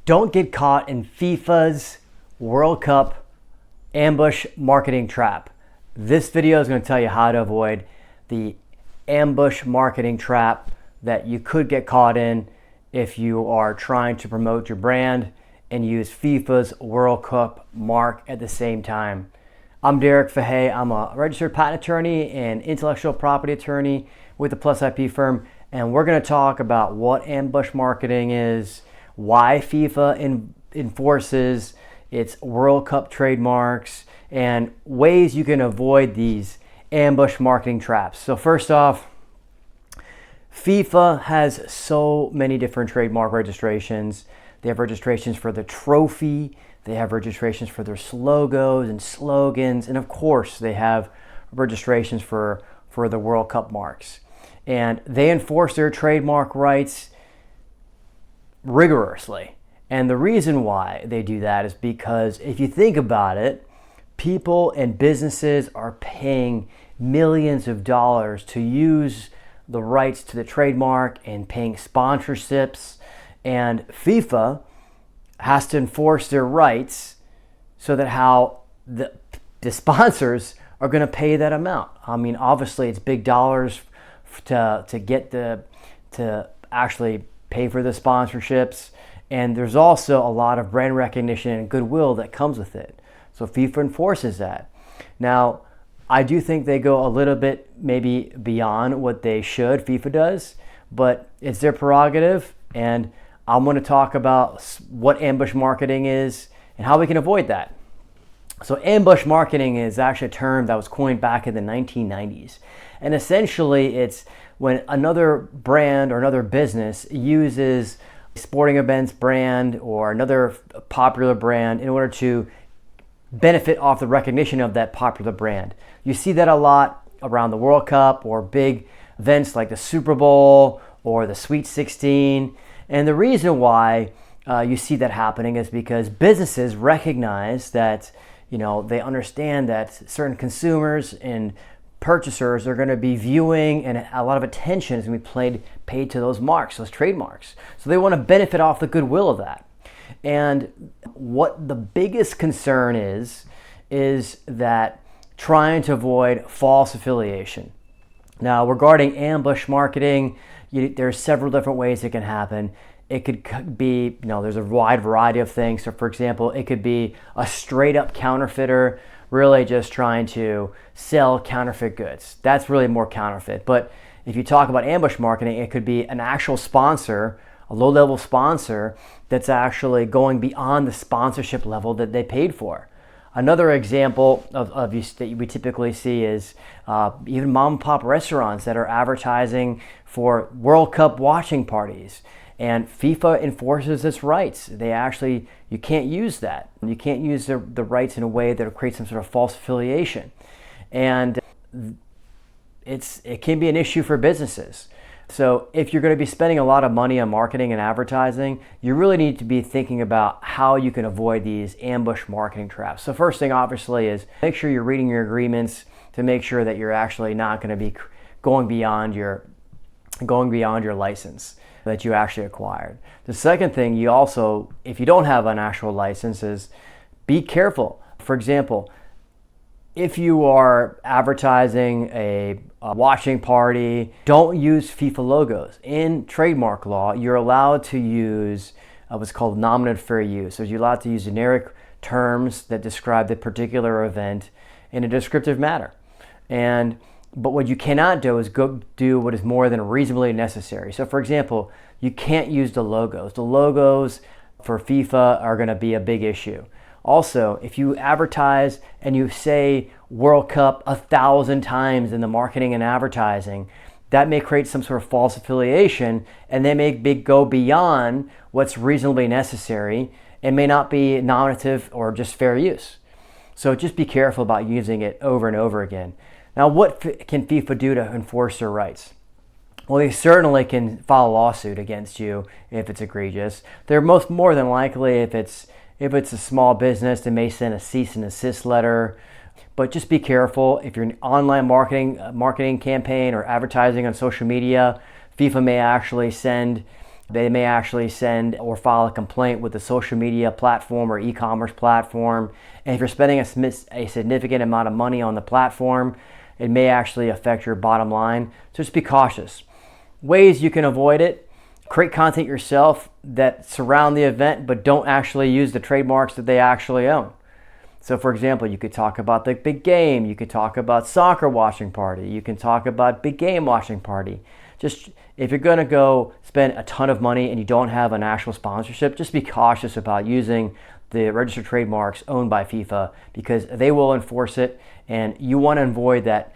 Don't get caught in FIFA's World Cup ambush marketing trap. This video is going to tell you how to avoid the ambush marketing trap that you could get caught in if you are trying to promote your brand and use FIFA's World Cup mark at the same time. I'm Derek Fahey. I'm a registered patent attorney and intellectual property attorney with the Plus IP firm, and we're going to talk about what ambush marketing is, why FIFA enforces its World Cup trademarks, and ways you can avoid these ambush marketing traps. So first off, FIFA has so many different trademark registrations. They have registrations for the trophy, they have registrations for their logos and slogans, and of course they have registrations for the World Cup marks. And they enforce their trademark rights rigorously. And the reason why they do that is because if you think about it, people and businesses are paying millions of dollars to use the rights to the trademark and paying sponsorships, and FIFA has to enforce their rights so that how the sponsors are going to pay that amount. I mean, obviously it's big dollars to actually pay for the sponsorships, and there's also a lot of brand recognition and goodwill that comes with it. So FIFA enforces that. Now, I do think they go a little bit maybe beyond what they should, FIFA does, but it's their prerogative, and I'm going to talk about what ambush marketing is and how we can avoid that. So ambush marketing is actually a term that was coined back in the 1990s. And essentially it's when another brand or another business uses a sporting events brand or another popular brand in order to benefit off the recognition of that popular brand. You see that a lot around the World Cup or big events like the Super Bowl or the Sweet 16. And the reason why you see that happening is because businesses recognize that, they understand that certain consumers and purchasers are going to be viewing, and a lot of attention is going to be paid to those marks, those trademarks. So they want to benefit off the goodwill of that. And what the biggest concern is that trying to avoid false affiliation. Now, regarding ambush marketing, there's several different ways it can happen. It could be, there's a wide variety of things. So for example, it could be a straight up counterfeiter, really just trying to sell counterfeit goods. That's really more counterfeit. But if you talk about ambush marketing, it could be an actual sponsor, a low level sponsor that's actually going beyond the sponsorship level that they paid for. Another example of that we typically see is even mom and pop restaurants that are advertising for World Cup watching parties. And FIFA enforces its rights. You can't use that. You can't use the rights in a way that creates some sort of false affiliation. And it can be an issue for businesses. So if you're going to be spending a lot of money on marketing and advertising, you really need to be thinking about how you can avoid these ambush marketing traps. So first thing obviously is make sure you're reading your agreements to make sure that you're actually not going to be going beyond your license that you actually acquired. The second thing, if you don't have an actual license, is be careful. For example, if you are advertising a watching party, don't use FIFA logos. In trademark law, you're allowed to use what's called nominative fair use. So you're allowed to use generic terms that describe the particular event in a descriptive manner. But what you cannot do is go do what is more than reasonably necessary. So for example, you can't use the logos. The logos for FIFA are going to be a big issue. Also, if you advertise and you say World Cup 1,000 times in the marketing and advertising, that may create some sort of false affiliation, and they may go beyond what's reasonably necessary and may not be nominative or just fair use. So just be careful about using it over and over again. Now, what can FIFA do to enforce their rights? Well, they certainly can file a lawsuit against you if it's egregious. They're more than likely, if it's a small business, they may send a cease and desist letter. But just be careful. If you're an online marketing campaign or advertising on social media, FIFA may actually send They may actually send or file a complaint with the social media platform or e-commerce platform. And if you're spending a significant amount of money on the platform, it may actually affect your bottom line. So just be cautious. Ways you can avoid it: create content yourself that surround the event, but don't actually use the trademarks that they actually own. So for example, you could talk about the big game, you could talk about soccer watching party, you can talk about big game watching party. Just if you're gonna go spend a ton of money and you don't have an actual sponsorship, just be cautious about using the registered trademarks owned by FIFA, because they will enforce it, and you wanna avoid that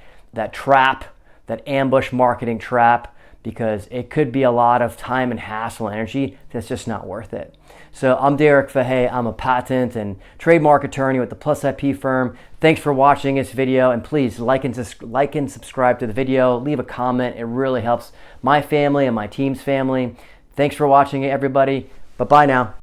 trap, that ambush marketing trap, because it could be a lot of time and hassle and energy that's just not worth it. So I'm Derek Fahey. I'm a patent and trademark attorney with the Plus IP firm. Thanks for watching this video, and please like and subscribe to the video. Leave a comment. It really helps my family and my team's family. Thanks for watching it, everybody. Bye-bye now.